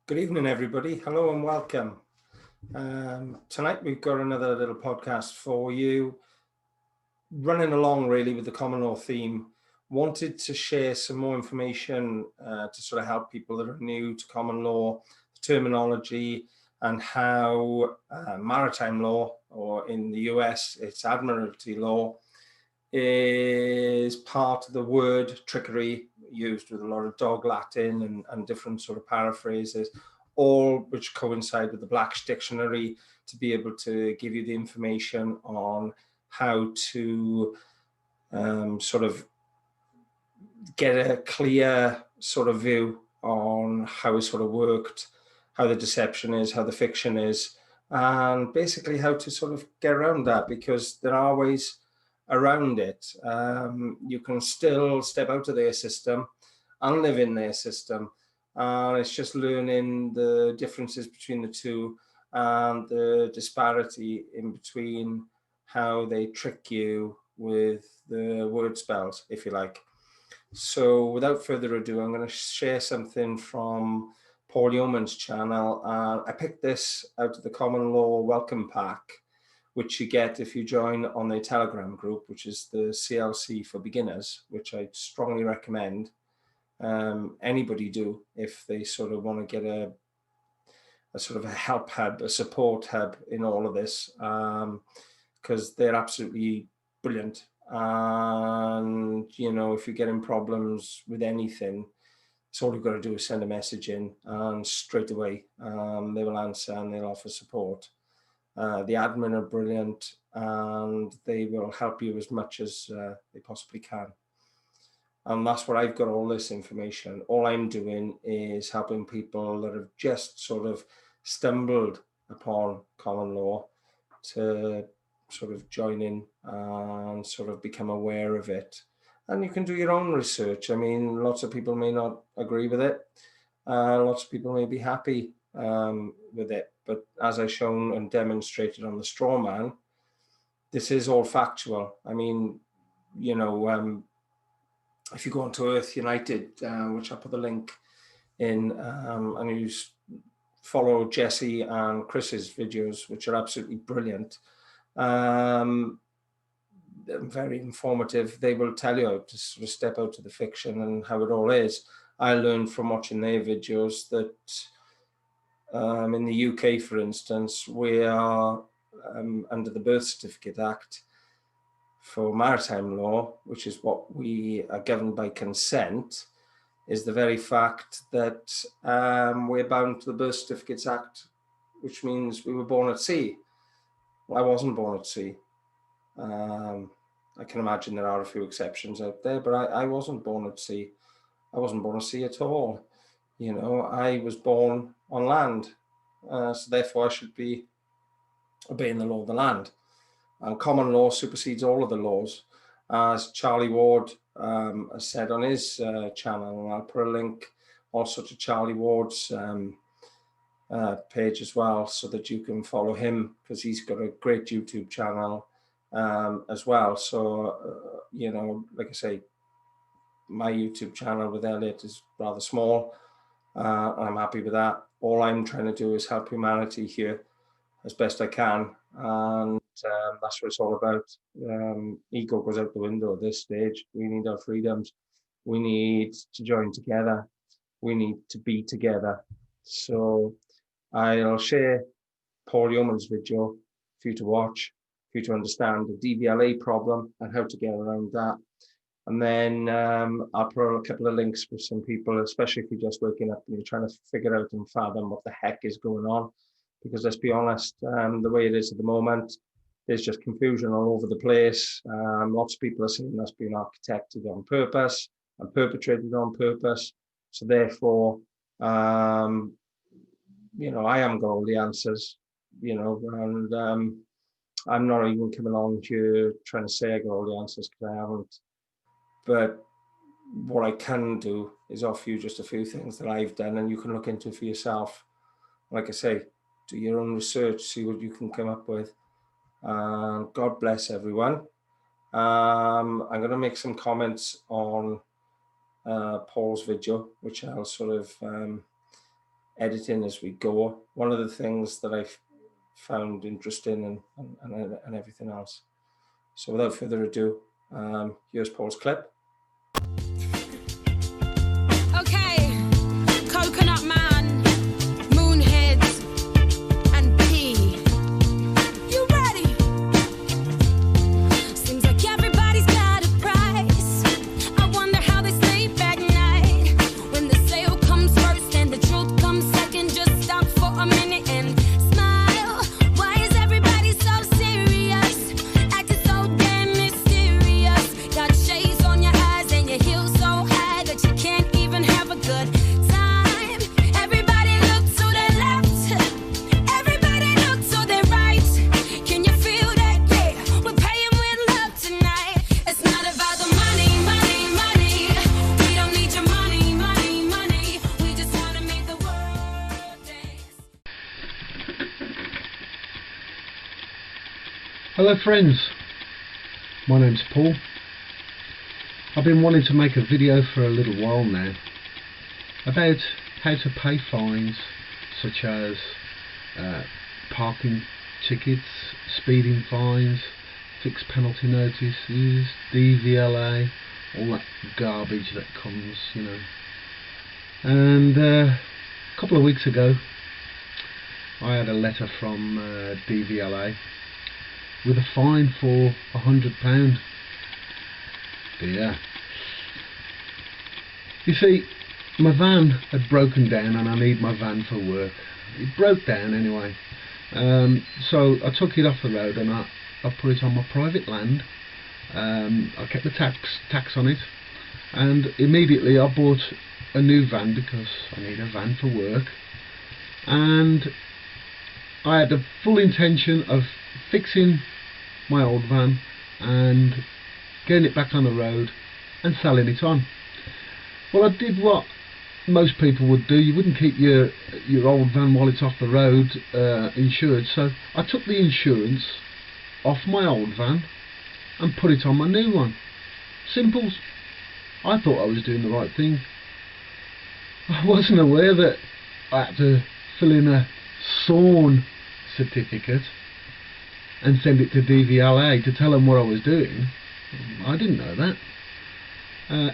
Good evening, everybody. Hello and welcome. Tonight we've got another little podcast for you, running along really with the common law theme. Wanted to share some more information to sort of help people that are new to common law, terminology, and how maritime law, or in the US, it's admiralty law, is part of the word trickery, used with a lot of dog Latin and different sort of paraphrases, all which coincide with the Black's Dictionary, to be able to give you the information on how to sort of get a clear sort of view on how it sort of worked, how the deception is, how the fiction is, and basically how to sort of get around that, because there are ways around it. You can still step out of their system and live in their system. And it's just learning the differences between the two and the disparity in between how they trick you with the word spells, if you like. So without further ado, I'm going to share something from Paul Yeomans' channel. I picked this out of the Common Law Welcome Pack, which you get if you join on the Telegram group, which is the CLC for Beginners, which I strongly recommend anybody do if they sort of want to get a sort of a help hub, a support hub in all of this, because they're absolutely brilliant. And, you know, if you're getting problems with anything, it's all you've got to do is send a message in, and straight away they will answer and they'll offer support. The admin are brilliant, and they will help you as much as they possibly can. And that's where I've got all this information. All I'm doing is helping people that have just sort of stumbled upon common law to sort of join in and sort of become aware of it. And you can do your own research. I mean, lots of people may not agree with it. Lots of people may be happy with it. But as I've shown and demonstrated on the straw man, this is all factual. I mean, you know, if you go onto Earth United, which I'll put the link in, and you follow Jesse and Chris's videos, which are absolutely brilliant, very informative. They will tell you how to sort of step out of the fiction and how it all is. I learned from watching their videos that in the UK, for instance, we are under the Birth Certificate Act for maritime law, which is what we are governed by consent, is the very fact that we're bound to the Birth Certificates Act, which means we were born at sea. Well, I wasn't born at sea. I can imagine there are a few exceptions out there, but I wasn't born at sea. I wasn't born at sea at all. You know, I was born on land, so therefore I should be obeying the law of the land. And common law supersedes all of the laws, as Charlie Ward has said on his channel. And I'll put a link also to Charlie Ward's page as well, so that you can follow him, because he's got a great YouTube channel as well. So, you know, like I say, my YouTube channel with Elliot is rather small. I'm happy with that. All I'm trying to do is help humanity here as best I can, and that's what it's all about. Ego goes out the window at this stage. We need our freedoms. We need to join together. We need to be together. So I'll share Paul Yeomans' video for you to watch, for you to understand the DVLA problem and how to get around that. And then I'll put a couple of links with some people, especially if you're just waking up and you're trying to figure out and fathom what the heck is going on. Because let's be honest, the way it is at the moment, there's just confusion all over the place. Lots of people are saying that's been architected on purpose and perpetrated on purpose. So therefore, you know, I haven't got all the answers, you know, and I'm not even coming on here trying to say I got all the answers, because I haven't. But what I can do is offer you just a few things that I've done, and you can look into for yourself. Like I say, do your own research, see what you can come up with. God bless everyone. I'm going to make some comments on Paul's video, which I'll sort of editing as we go. One of the things that I've found interesting and everything else. So without further ado, here's Paul's clip. Okay, Coconut Man, Moonhead, and P. You ready? Seems like everybody's got a price. I wonder how they sleep at night. When the sale comes first and the truth comes second, just stop for a minute and smile. Why is everybody so serious? Acting so damn mysterious. Got shades on your eyes and your heels so high that you can't even have a good time. Everybody look to their left. Everybody look to their right. Can you feel that? Yeah, we're paying with love tonight. It's not about the money, money, money. We don't need your money, money, money. We just want to make the world dance. Hello friends, my name's Paul. I've been wanting to make a video for a little while now about how to pay fines such as parking tickets, speeding fines, fixed penalty notices, DVLA, all that garbage that comes, you know. And a couple of weeks ago I had a letter from DVLA with a fine for £100. Dear. You see, my van had broken down and I need my van for work. It broke down anyway. So I took it off the road and I put it on my private land. I kept the tax on it, and immediately I bought a new van because I need a van for work. And I had the full intention of fixing my old van and getting it back on the road and selling it on. Well, I did what most people would do. You wouldn't keep your old van while it's off the road insured, so I took the insurance off my old van and put it on my new one. Simples. I thought I was doing the right thing. I wasn't aware that I had to fill in a SORN certificate and send it to DVLA to tell them what I was doing. I didn't know that.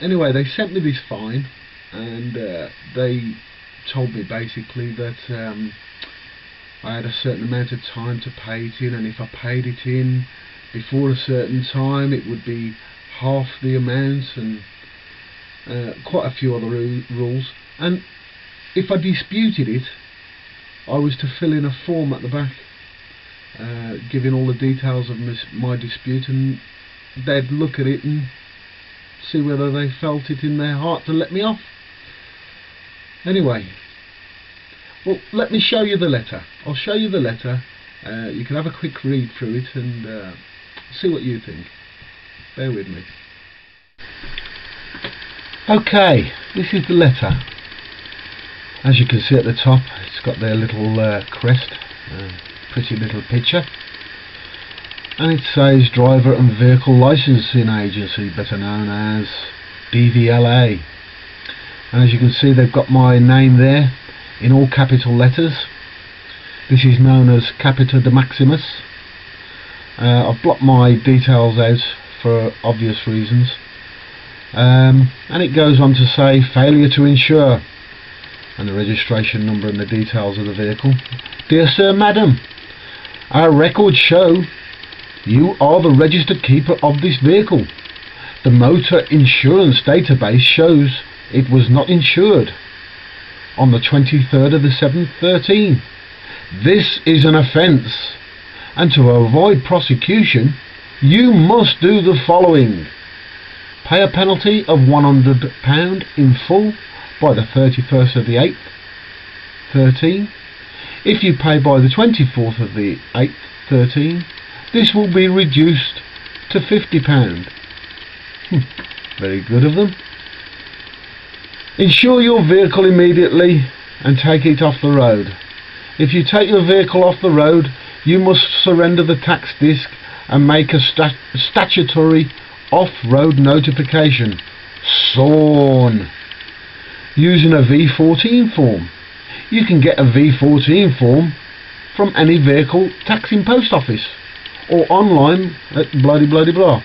Anyway, they sent me this fine, and they told me basically that I had a certain amount of time to pay it in, and if I paid it in before a certain time it would be half the amount, and quite a few other rules. And if I disputed it, I was to fill in a form at the back giving all the details of my dispute, and they'd look at it and see whether they felt it in their heart to let me off. Anyway, well, let me show you the letter. I'll show you the letter. You can have a quick read through it and see what you think. Bear with me. Okay, this is the letter. As you can see at the top, it's got their little crest, pretty little picture, and it says Driver and Vehicle Licensing Agency, better known as DVLA. And as you can see, they've got my name there in all capital letters. This is known as Capita de Maximus. I've blocked my details out for obvious reasons, and it goes on to say failure to insure, and the registration number and the details of the vehicle. Dear Sir, Madam, our records show you are the registered keeper of this vehicle. The motor insurance database shows it was not insured on the 23rd of the 7th 13. This is an offence, and to avoid prosecution you must do the following: pay a penalty of £100 in full by the 31st of the 8th 13. If you pay by the 24th of the 8th 13, this will be reduced to £50. Very good of them. Insure your vehicle immediately and take it off the road. If you take your vehicle off the road, you must surrender the tax disc and make a statutory off-road notification, SORN, using a V14 form. you can get a V14 form from any vehicle taxing post office or online at blah.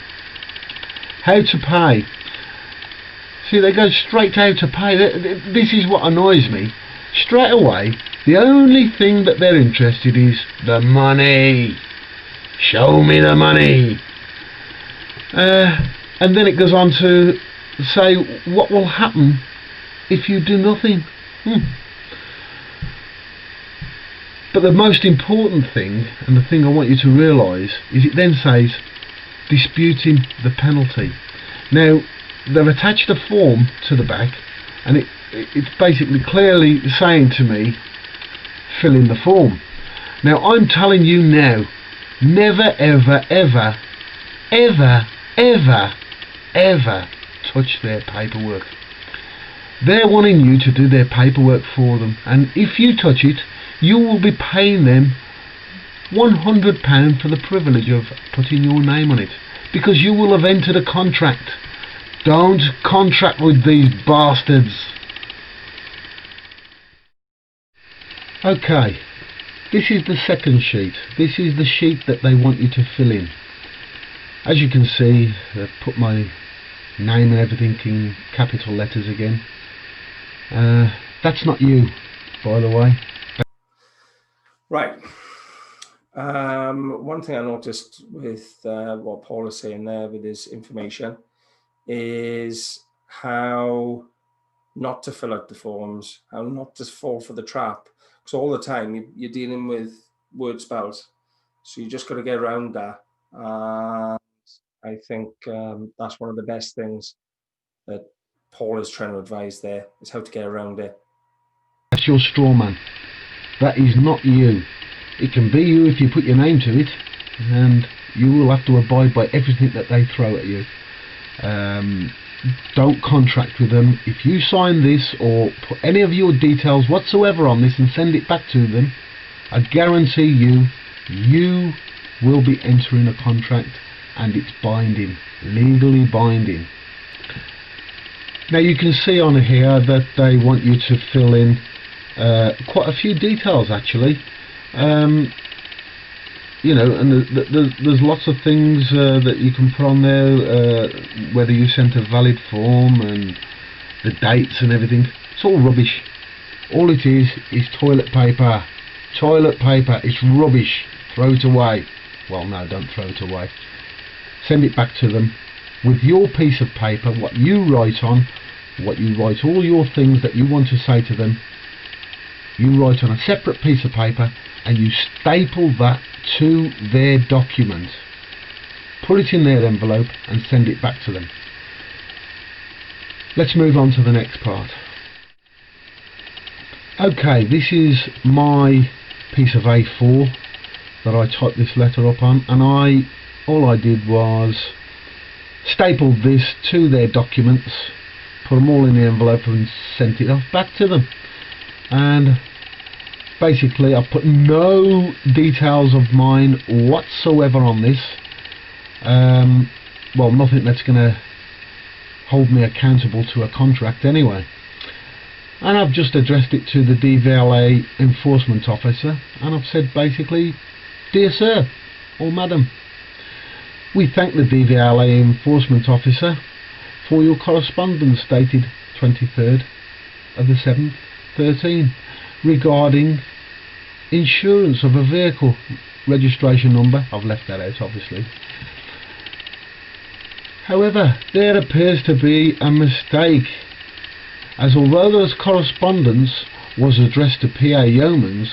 How to pay. See, they go straight to how to pay. This is what annoys me. Straight away, the only thing that they're interested is the money. Show me the money. And then it goes on to say what will happen if you do nothing. But the most important thing, and the thing I want you to realise, is it then says disputing the penalty. Now, they've attached a form to the back, and it's basically clearly saying to me, fill in the form. Now, I'm telling you now, never ever touch their paperwork. They're wanting you to do their paperwork for them, and if you touch it, you will be paying them £100 for the privilege of putting your name on it, because you will have entered a contract. Don't contract with these bastards. Okay, this is the second sheet. This is the sheet that they want you to fill in. As you can see, they've put my name and everything in capital letters again. That's not you, by the way. Right. One thing I noticed with what Paul is saying there with his information is how not to fill out the forms, how not to fall for the trap. Because all the time you're dealing with word spells. So you just got to get around that. I think that's one of the best things that Paul is trying to advise there, is how to get around it. That's your straw man. That is not you. It can be you if you put your name to it, and you will have to abide by everything that they throw at you. Don't contract with them. If you sign this or put any of your details whatsoever on this and send it back to them, I guarantee you will be entering a contract, and it's binding, legally binding. Now you can see on here that they want you to fill in quite a few details actually. You know, and there's lots of things that you can put on there, whether you sent a valid form and the dates and everything. It's all rubbish. All it is toilet paper. Toilet paper. It's rubbish. Throw it away. Well, no, don't throw it away. Send it back to them with your piece of paper, what you write on, what you write, all your things that you want to say to them. You write on a separate piece of paper and you staple that to their document. Put it in their envelope and send it back to them. Let's move on to the next part. Okay, this is my piece of A4 that I typed this letter up on, and all I did was stapled this to their documents, put them all in the envelope and sent it off back to them. And basically I've put no details of mine whatsoever on this. Well, nothing that's going to hold me accountable to a contract anyway. And I've just addressed it to the DVLA enforcement officer, and I've said basically, dear sir or madam, we thank the DVLA enforcement officer for your correspondence dated 23rd of the 7th 13 regarding insurance of a vehicle, registration number. I've left that out obviously. However, there appears to be a mistake, as although this correspondence was addressed to PA Yeomans,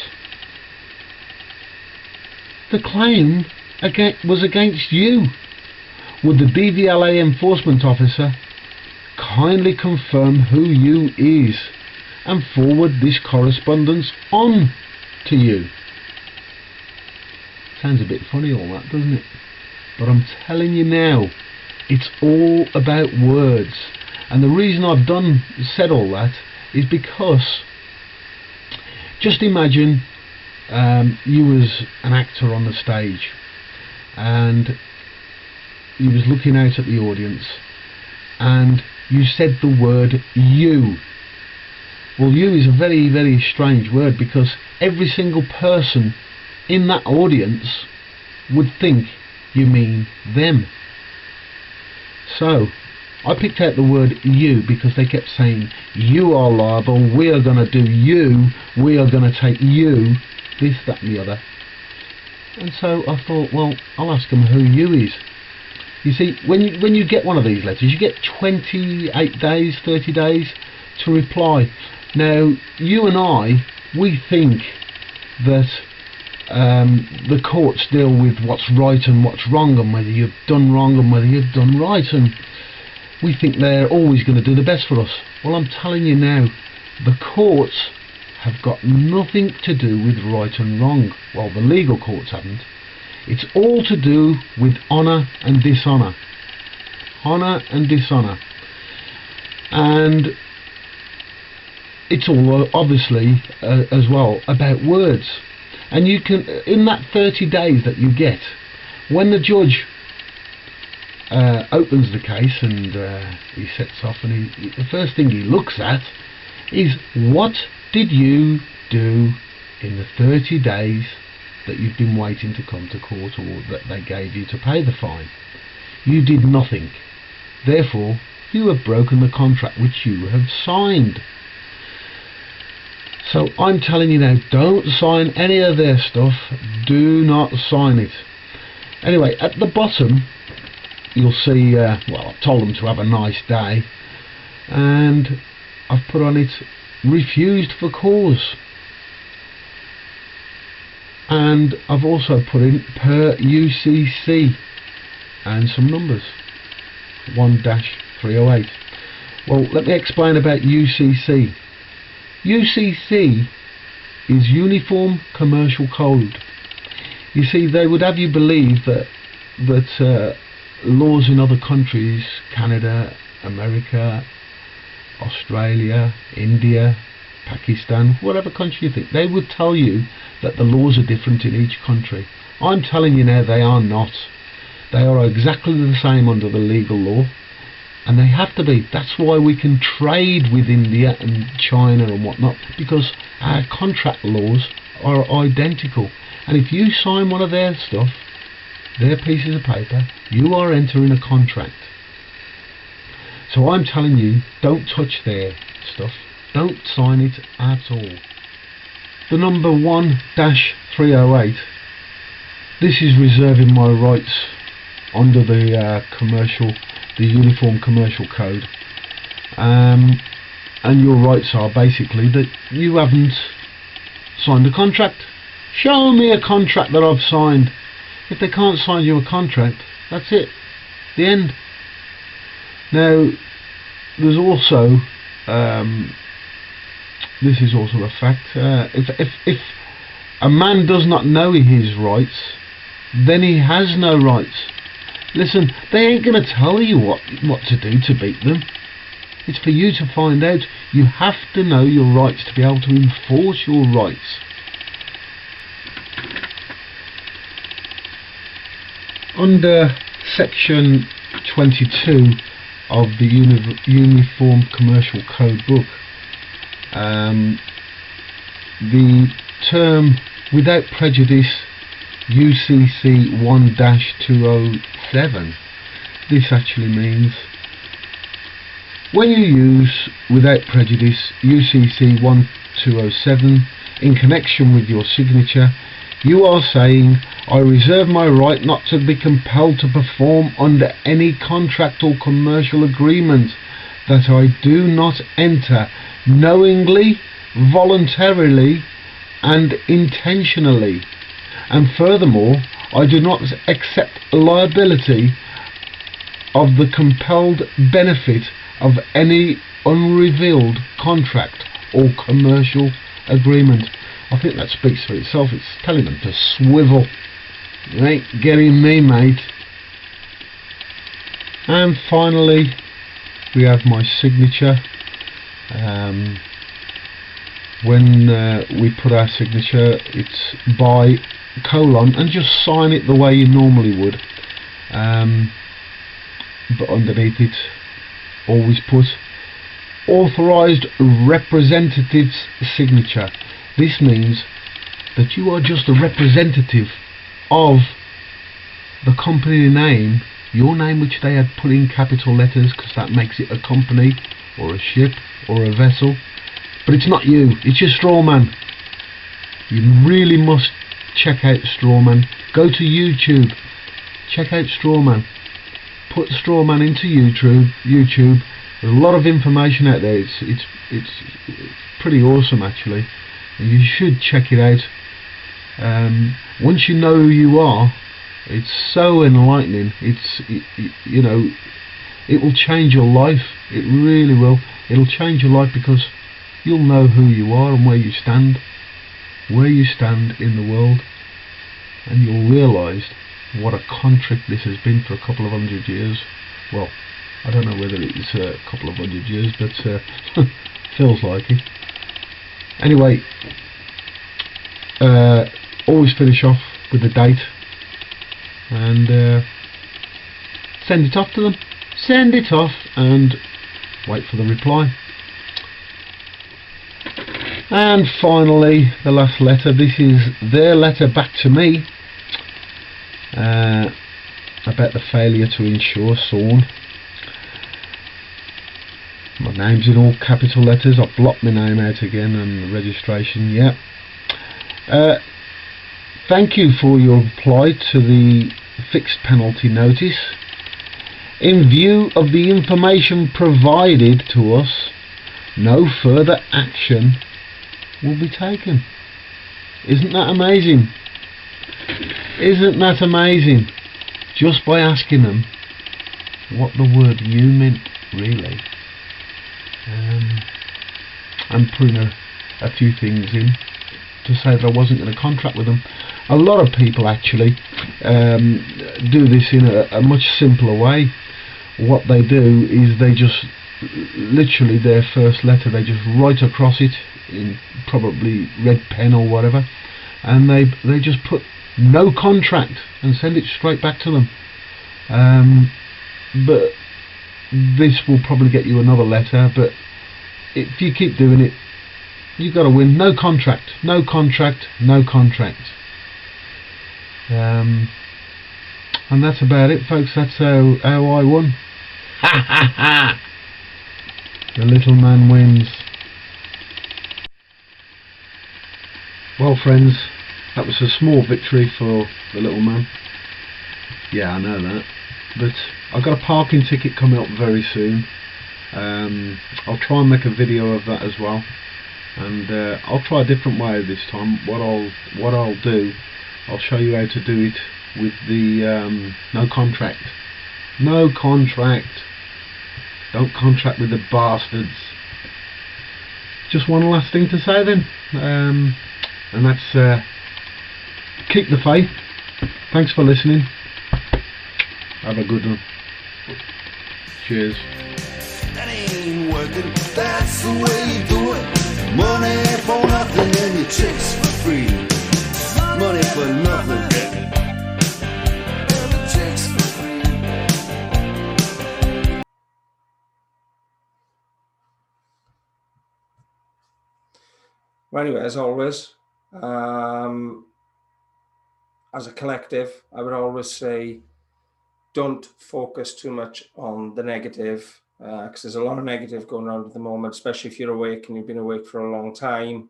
the claim was against you. Would the DVLA enforcement officer kindly confirm who you is and forward this correspondence on to you? Sounds a bit funny all that, doesn't it? But I'm telling you now, it's all about words. And the reason I've said all that is because just imagine you was an actor on the stage and you was looking out at the audience and you said the word you. Well, you is a very, very strange word, because every single person in that audience would think you mean them. So I picked out the word you because they kept saying, you are liable, we are going to do you, we are going to take you, this, that and the other. And so I thought, well, I'll ask them who you is. You see, when you get one of these letters, you get 28 days, 30 days to reply. Now, you and I, we think that the courts deal with what's right and what's wrong, and whether you've done wrong and whether you've done right, and we think they're always going to do the best for us. Well, I'm telling you now, the courts have got nothing to do with right and wrong. Well, the legal courts haven't. It's all to do with honour and dishonour. Honour and dishonour. And it's all obviously as well about words. And you can, in that 30 days that you get, when the judge opens the case and he sets off, and the first thing he looks at is, what did you do in the 30 days that you've been waiting to come to court, or that they gave you to pay the fine? You did nothing. Therefore, you have broken the contract which you have signed. So I'm telling you now, don't sign any of their stuff. Do not sign it. Anyway, at the bottom you'll see, well, I've told them to have a nice day, and I've put on it, refused for cause. And I've also put in per UCC and some numbers, 1-308. Well, let me explain about UCC. UCC is Uniform Commercial Code. You see, they would have you believe that laws in other countries, Canada, America, Australia, India, Pakistan, whatever country you think, they would tell you that the laws are different in each country. I'm telling you now, they are not. They are exactly the same under the legal law, and they have to be. That's why we can trade with India and China and whatnot, because our contract laws are identical. And if you sign one of their stuff, their pieces of paper, you are entering a contract. So I'm telling you, don't touch their stuff. Don't sign it at all. The number 1-308, this is reserving my rights under the Uniform Commercial Code. And your rights are basically that you haven't signed a contract. Show me a contract that I've signed. If they can't sign you a contract, that's it. The end. Now, there's also, this is also a fact, if a man does not know his rights, then he has no rights. Listen, they ain't going to tell you what to do to beat them. It's for you to find out. You have to know your rights to be able to enforce your rights. Under section 22 of the Uniform Commercial Code book, the term without prejudice, UCC 1-207, this actually means when you use without prejudice UCC 1207 in connection with your signature, you are saying, I reserve my right not to be compelled to perform under any contract or commercial agreement that I do not enter knowingly, voluntarily and intentionally. And furthermore, I do not accept liability of the compelled benefit of any unrevealed contract or commercial agreement. I think that speaks for itself. It's telling them to swivel. You ain't getting me, mate. And finally, we have my signature. When we put our signature, it's by colon, and just sign it the way you normally would. But underneath it, always put authorized representative's signature. This means that you are just a representative of the company name, your name, which they had put in capital letters because that makes it a company or a ship or a vessel. But it's not you, it's your straw man. You really must check out Strawman. Go to YouTube, check out Strawman. Put Strawman into YouTube. There's a lot of information out there. It's pretty awesome actually. And you should check it out. Once you know who you are, it's so enlightening. You know, it will change your life. It really will. It'll change your life because you'll know who you are and where you stand in the world, and you'll realise what a contract this has been for a couple of 100 years. Well, I don't know whether it's a couple of 100 years, but feels like it. Anyway, always finish off with the date and send it off to them. Send it off and wait for the reply. And finally, the last letter. This is their letter back to me about the failure to insure Sawn. My name's in all capital letters. I've blocked my name out again and registration. Yeah. Thank you for your reply to the fixed penalty notice. In view of the information provided to us, no further action will be taken. Isn't that amazing? Isn't that amazing? Just by asking them what the word "you" meant, really. I'm putting a few things in to say that I wasn't going to contract with them. A lot of people actually do this in a much simpler way. What they do is they just literally their first letter, they just write across it in probably red pen or whatever, and they just put no contract and send it straight back to them. But this will probably get you another letter, but if you keep doing it, you've got to win. No contract, no contract, no contract. And that's about it, folks. That's how I won. Ha ha ha! The little man wins. Well, friends, that was a small victory for the little man. Yeah, I know that. But I've got a parking ticket coming up very soon. I'll try and make a video of that as well. And I'll try a different way this time. What I'll do, I'll show you how to do it with the no contract. No contract. Don't contract with the bastards. Just one last thing to say then, and that's keep the faith. Thanks for listening. Have a good one. Cheers. That ain't working, that's the way you do it. Money for nothing and your chicks for free. Money for nothing. And the chicks for free. Well, anyway, as always, as a collective, I would always say don't focus too much on the negative, because there's a lot of negative going on at the moment, especially if you're awake and you've been awake for a long time.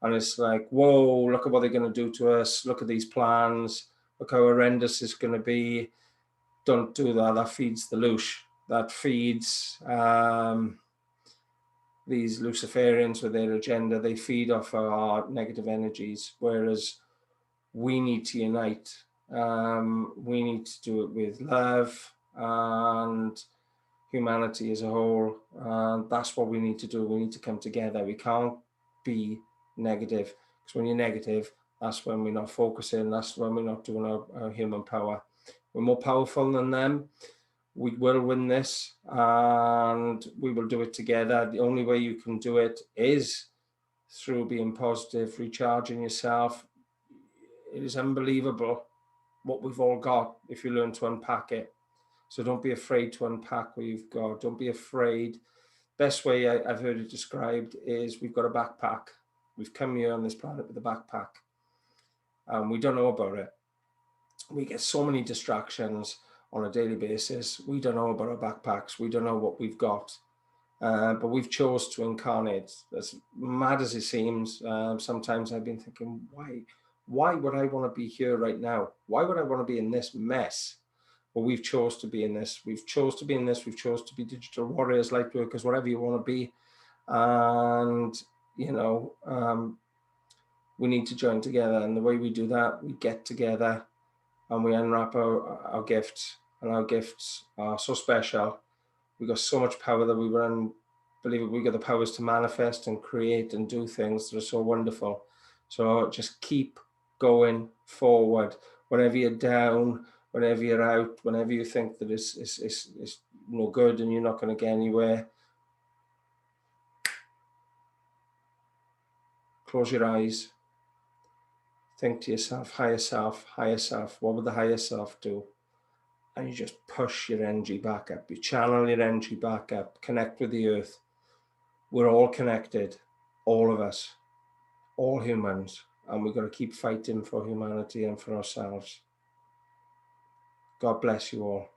And it's like, whoa, look at what they're going to do to us. Look at these plans. Look how horrendous it's going to be. Don't do that. That feeds the loosh. That feeds these Luciferians with their agenda. They feed off our negative energies, whereas we need to unite. We need to do it with love and humanity as a whole. That's what we need to do. We need to come together. We can't be negative, because when you're negative, that's when we're not focusing. That's when we're not doing our human power. We're more powerful than them. We will win this, and we will do it together. The only way you can do it is through being positive, recharging yourself. It is unbelievable what we've all got if you learn to unpack it. So don't be afraid to unpack what you've got. Don't be afraid best way I've heard it described is we've got a backpack. We've come here on this planet with a backpack, and we don't know about it. We get so many distractions on a daily basis. We don't know about our backpacks. We don't know what we've got. But we've chose to incarnate. As mad as it seems, sometimes I've been thinking, why would I want to be here right now? Why would I want to be in this mess? Well, we've chose to be in this. We've chose to be in this. We've chose to be digital warriors, light workers, whatever you want to be. And, we need to join together. And the way we do that, we get together and we unwrap our gifts. And our gifts are so special. We got so much power that we unbelievable. We got the powers to manifest and create and do things that are so wonderful. So just keep going forward. Whenever you're down, whenever you're out, whenever you think that it's no good and you're not going to get anywhere, close your eyes. Think to yourself, higher self, higher self. What would the higher self do? And you just push your energy back up. You channel your energy back up. Connect with the earth. We're all connected, all of us, all humans, and we've got to keep fighting for humanity and for ourselves. God bless you all.